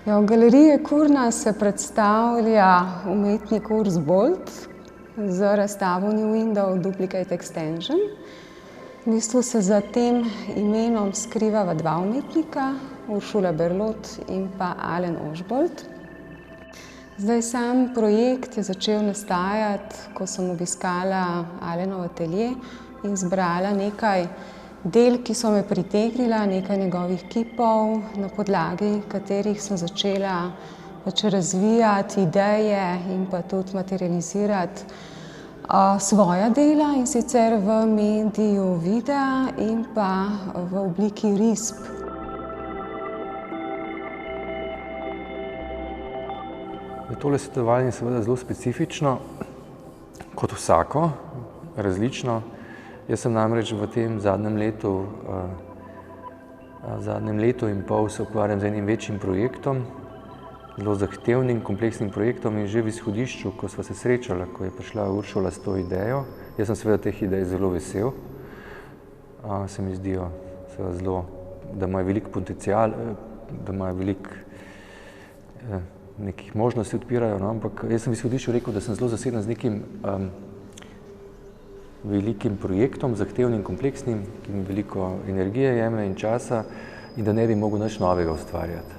Ja, v galeriji Kurna se predstavlja umetnik Urs Bolt z razstavo New Window Duplicate Extension. V bistvu se za tem imenom skrivava dva umetnika, Uršula Berlot in pa Alen Ožbolt. Zdaj, sam projekt je začel nastajati, ko sem obiskala Alenov atelje in zbrala nekaj del, ki so me pritegnila, nekaj njegovih kipov, na podlagi katerih sem začela razvijati ideje in pa tudi materializirati svoja dela, in sicer v mediju videa in pa v obliki risb. Tole svetovanje je seveda zelo specifično, kot vsako, različno. Jaz sem namreč v tem zadnjem letu in pol se ukvarjam z enim večjim projektom, zelo zahtevnim, kompleksnim projektom, in že v izhodišču, ko sva se srečala, ko je prišla Uršula s to idejo, jaz sem seveda teh idej zelo vesel. Se mi zdijo zelo, da imajo velik potencial, da imajo veliko nekih možnosti odpirajo, no, ampak jaz sem v izhodišču rekel, da sem zelo zaseden z nekim velikim projektom, zahtevnim, kompleksnim, ki mi veliko energije jemlje in časa, in da ne bi mogel nič novega ustvarjati.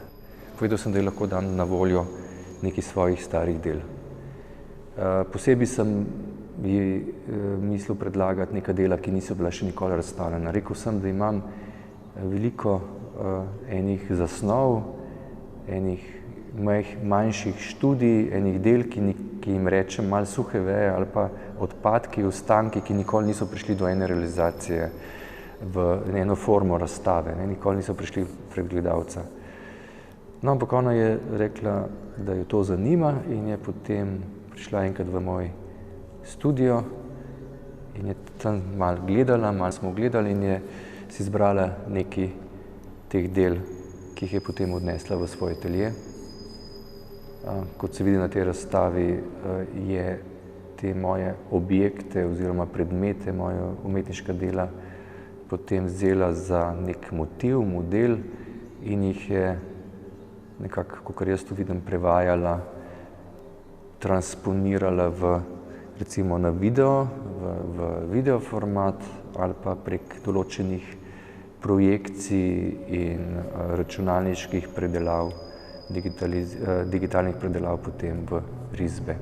Povedal sem, da ji lahko dam na voljo nekaj svojih starih del. Posebej sem ji mislil predlagati neka dela, ki niso bila še nikoli razstavljena. Rekel sem, da imam veliko enih zasnov, enih manjših študij, enih del, ki jim rečem malo suhe veje ali pa odpadki, ostanki, ki nikoli niso prišli do ene realizacije v eno formo razstave, nikoli niso prišli pred gledalca. No, ampak ona je rekla, da jo to zanima, in je potem prišla enkrat v moj studio in je tam malo gledala, malo smo gledali in je si izbrala nekaj teh del, ki jih je potem odnesla v svoj atelje. Kot se vidi na tej razstavi, je te moje objekte oziroma predmete, moje umetniška dela potem vzela za nek motiv, model, in jih je nekako, kakor jaz to vidim, prevajala, transponirala recimo na video, v video format ali pa prek določenih projekcij in računalniških predelav, digitalnih predelav potem v risbe.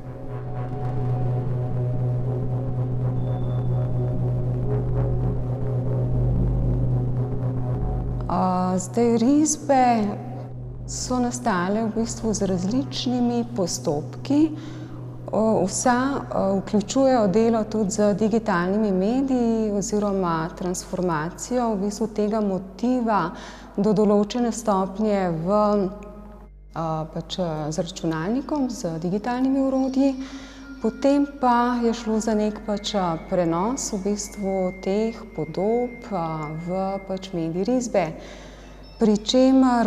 Zdaj, risbe so nastale v bistvu z različnimi postopki. Vsa vključujejo delo tudi z digitalnimi mediji oziroma transformacijo v bistvu tega motiva do določene stopnje z računalnikom, z digitalnimi orodji. Potem pa je šlo za nek prenos v bistvu teh podob v medij risbe, pri čemer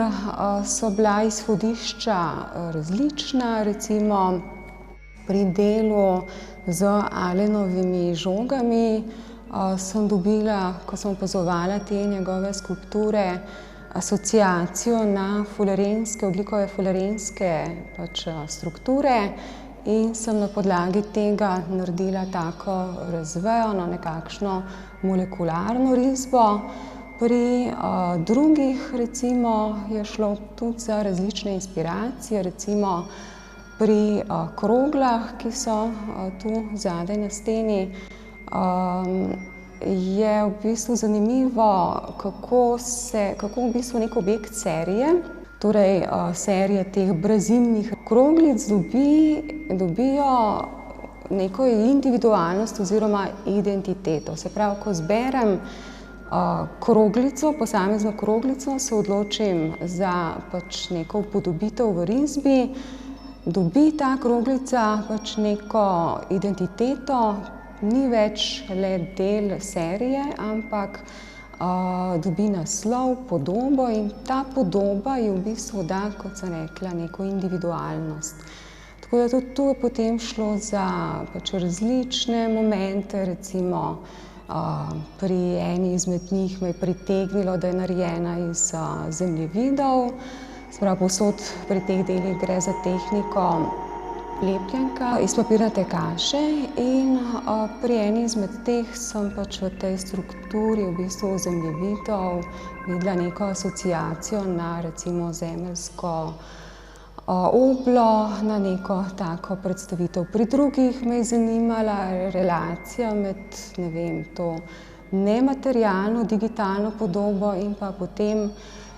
so bila izhodišča različna. Recimo pri delu z Alenovimi žogami sem dobila, ko sem opazovala te njegove skulpture, asociacijo na ogljikove fulerenske strukture, in sem na podlagi tega naredila tako razvejano, nekakšno molekularno risbo. Pri drugih recimo je šlo tudi za različne inspiracije, recimo pri kroglah, ki so tu zadaj na steni, je v bistvu zanimivo, kako v bistvu nek objekt serije, torej serije teh brezimnih kroglic dobijo neko individualnost oziroma identiteto. Se pravi, ko zberem kroglico, posamezno kroglico, se odločim za neko upodobitev v risbi, dobi ta kroglica neko identiteto, ni več le del serije, ampak dobi naslov, podobo, in ta podoba ji v bistvu da, kot sem rekla, neko individualnost. Tako da tudi tu je potem šlo za različne momente, recimo pri eni izmed njih me je pritegnilo, da je narejena iz zemljevidov, Se pravi, povsod pri teh delih gre za tehniko lepljenka iz papirnate kaše in pri eni izmed teh sem pač v tej strukturi v bistvu zemljevidov videla neko asociacijo na recimo zemeljsko oblo, na neko tako predstavitev. Pri drugih me je zanimala relacija med, ne vem, to nematerialno digitalno podobo in pa potem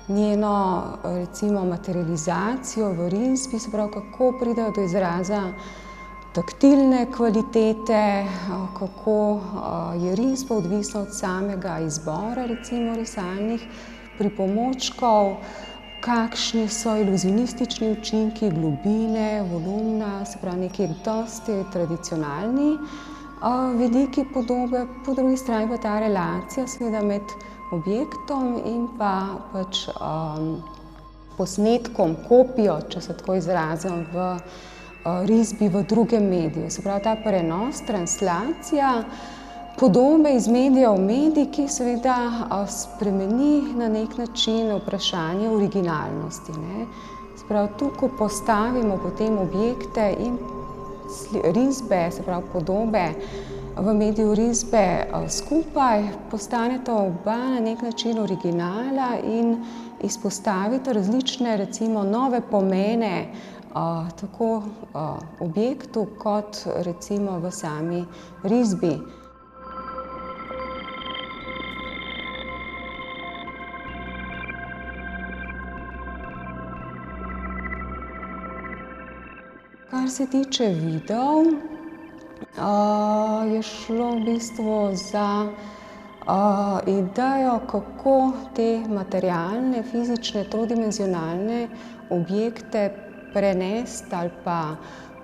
njeno recimo materializacijo v risbi, se pravi, kako pridejo do izraza taktilne kvalitete, kako je risba odvisna od samega izbora recimo risalnih pripomočkov, kakšni so iluzionistični učinki globine, volumna, se pravi neki dosti tradicionalni vidiki podobe, po drugi strani pa ta relacija seveda med objektom in pa pač posnetkom, kopijo, če se tako izrazim, v risbi v drugem mediju. Se pravi, ta prenos, translacija podobe iz medija v medij, ki seveda spremeni na nek način vprašanje originalnosti, ne. Se pravi, tu, ko postavimo potem objekte in risbe, se pravi podobe v mediju risbe skupaj, postaneta oba na nek način originala in izpostavita različne recimo nove pomene tako objektu kot recimo v sami risbi. Kar se tiče videov, je šlo v bistvu za idejo, kako te materialne, fizične, trodimenzionalne objekte prenesti ali pa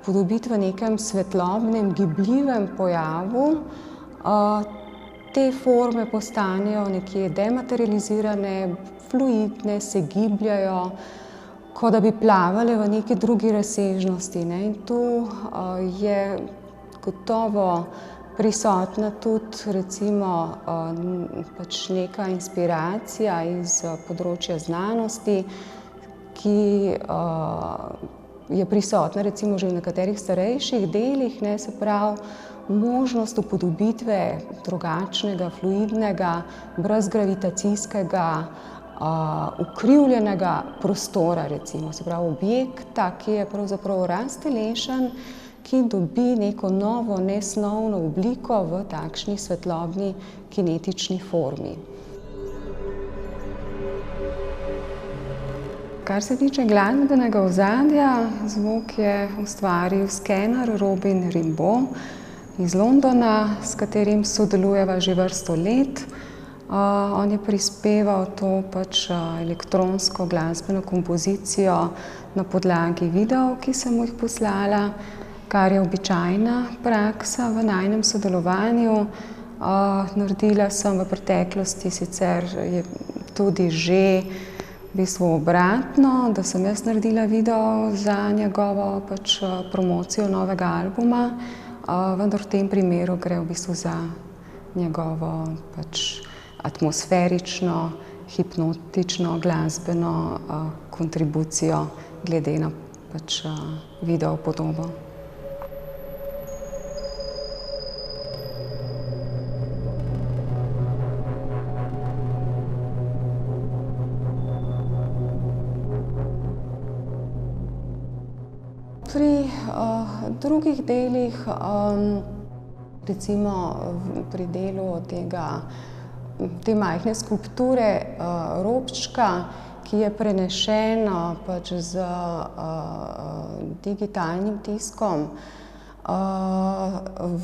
podobiti v nekem svetlobnem, gibljivem pojavu. Te forme postanejo nekje dematerializirane, fluidne, se gibljajo, kot da bi plavale v neki drugi razsežnosti, ne. In tu je gotovo prisotna tudi recimo pač neka inspiracija iz področja znanosti, ki je prisotna recimo že v nekaterih starejših delih, ne, se pravi možnost upodobitve drugačnega, fluidnega, brezgravitacijskega, ukrivljenega prostora recimo, se pravi objekta, ki je pravzaprav raztelešen, ki dobi neko novo nesnovno obliko v takšni svetlobni kinetični formi. Kar se tiče glasbenega ozadja, zvok je ustvaril skener Robin Rimbaud iz Londona, s katerim sodelujeva že vrsto let. On je prispeval to pač elektronsko glasbeno kompozicijo na podlagi videov, ki sem mu jih poslala, kar je običajna praksa v najinem sodelovanju. Naredila sem v preteklosti sicer tudi že v bistvu obratno, da sem jaz naredila video za njegovo pač promocijo novega albuma, vendar v tem primeru gre v bistvu za njegovo pač atmosferično, hipnotično glasbeno kontribucijo glede na pač video podobo. Pri drugih delih, recimo pri delu te majhne skulpture robčka, ki je prenešen pač z digitalnim tiskom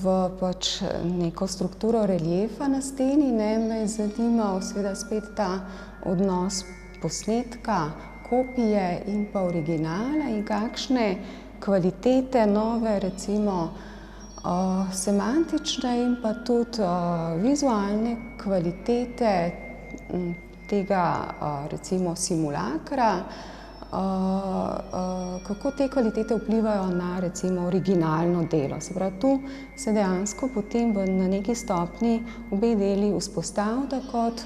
v pač neko strukturo reliefa na steni, ne, me je zanimal seveda spet ta odnos posnetka, kopije in pa originala in kakšne kvalitete nove, recimo semantične in pa tudi vizualne kvalitete tega recimo simulakra, kako te kvalitete vplivajo na recimo originalno delo. Se pravi, tu se dejansko potem na neki stopnji obe deli vzpostavita kot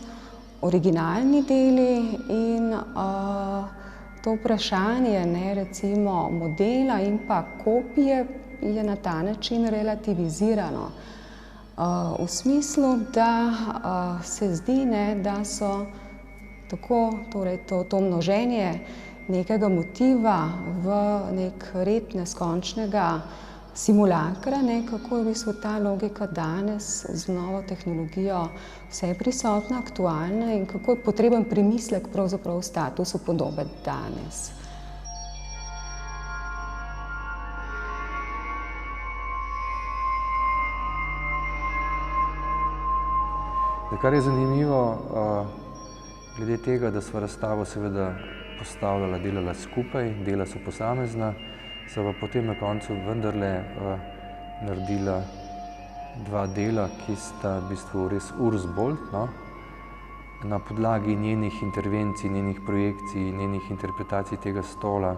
originalni deli in to vprašanje, ne, recimo modela in pa kopije je na ta način relativizirano. V smislu, da se zdi, ne, da so tako, torej to množenje nekega motiva v nek red neskončnega simulakra, ne, kako je v bistvu ta logika danes z novo tehnologijo vse prisotna, aktualna in kako je potreben premislek pravzaprav v statusu podobe danes. Kar je zanimivo, glede tega, da sva razstavo seveda postavljala, delala skupaj, dela so posamezna, so pa potem na koncu vendarle naredila dva dela, ki sta v bistvu res Urs Bolt, no? Na podlagi njenih intervencij, njenih projekcij, njenih interpretacij tega stola,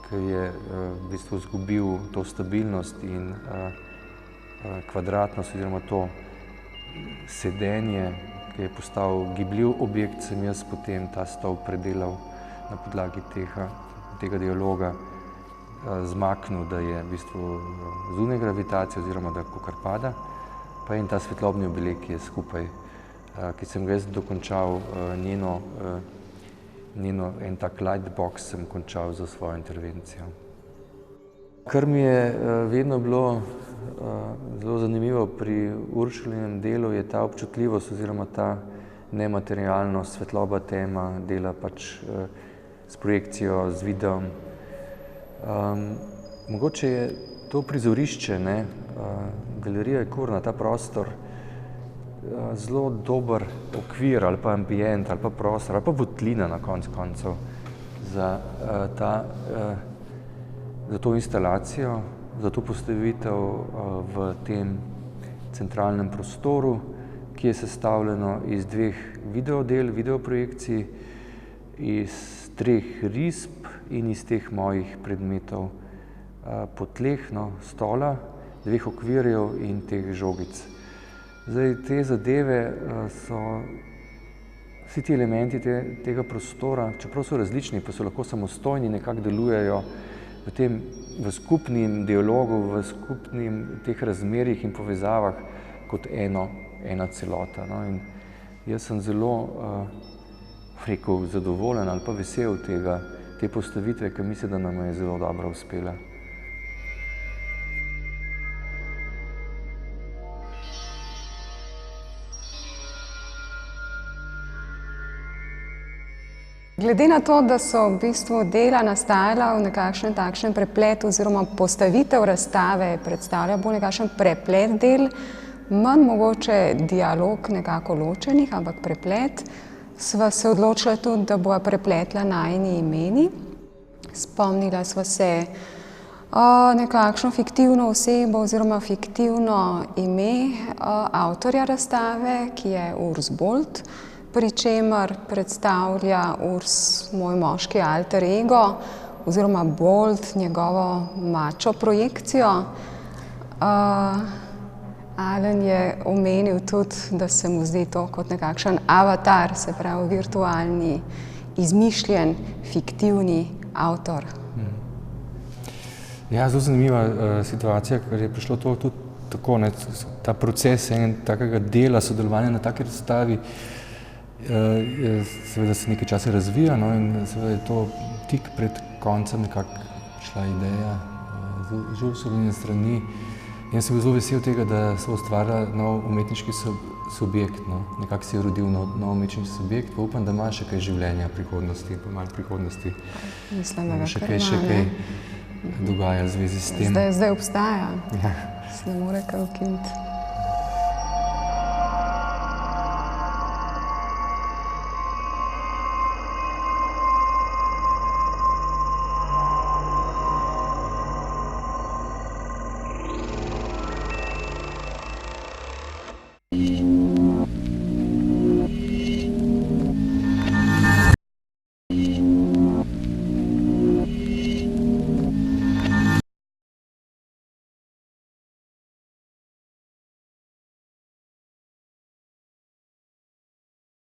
ki je v bistvu izgubil to stabilnost in kvadratnost oziroma to sedenje, ki je postal gibljiv objekt, sem jaz potem ta stol predelal na podlagi tega dialoga, zmaknil, da je v bistvu zunaj gravitacije oziroma da kakor pada, pa in ta svetlobni oblek, ki je skupaj, ki sem ga jaz dokončal, en tak lightbox sem končal za svojo intervencijo. Kar mi je vedno bilo zelo zanimivo pri Uršulinem delu, je ta občutljivost oziroma ta nematerialnost, svetloba, tema, dela pač s projekcijo, z videom. Mogoče je to prizorišče, ne, galerija Ekurna, ta prostor, zelo dober okvir ali pa ambient ali pa prostor ali pa votlina na koncu koncev za to instalacijo, za to postavitev v tem centralnem prostoru, ki je sestavljeno iz dveh videodel, videoprojekcij, iz 3 risb in iz teh mojih predmetov po tleh, no, stola, 2 okvirjev in teh žogic. Zdaj, te zadeve so, vsi ti elementi tega prostora, čeprav so različni, pa so lahko samostojni, nekako delujejo v skupnem dialogu, v skupnih teh razmerjih in povezavah kot ena celota, no, in jaz sem zelo, rekel, zadovoljen ali pa vesel te postavitve, ker mislim, da nam je zelo dobro uspela. Glede na to, da so v bistvu dela nastajala v nekakšnem takšnem prepletu oziroma postavitev razstave predstavlja bolj nekakšen preplet del, manj mogoče dialog nekako ločenih, ampak preplet, sva se odločila tudi, da bova prepletla najini imeni. Spomnila sva se nekakšno fiktivno osebo oziroma fiktivno ime avtorja razstave, ki je Urs Bolt, pri čemer predstavlja Urs moj moški alter ego oziroma Bolt njegovo mačo projekcijo. Alen je omenil tudi, da se mu zdi to kot nekakšen avatar, se pravi virtualni, izmišljen, fiktivni avtor. Ja, zelo zanimiva situacija, ker je prišlo to tudi tako, ne, ta proces takega dela, sodelovanja na taki razstavi, seveda se nekaj časa razvija, no, in seveda je to tik pred koncem nekako šla ideja z Ursuline strani. Jaz sem bil zelo vesel tega, da se ustvarja nov umetniški subjekt, no. Nekako se je rodil nov umetniški subjekt, pa upam, da ima še kaj življenja v prihodnosti, pa malo prihodnosti. Mislim, da ga še kaj dogaja v zvezi s tem. Zdaj obstaja. Ja. Se ne more kaj ukiniti. Thank you.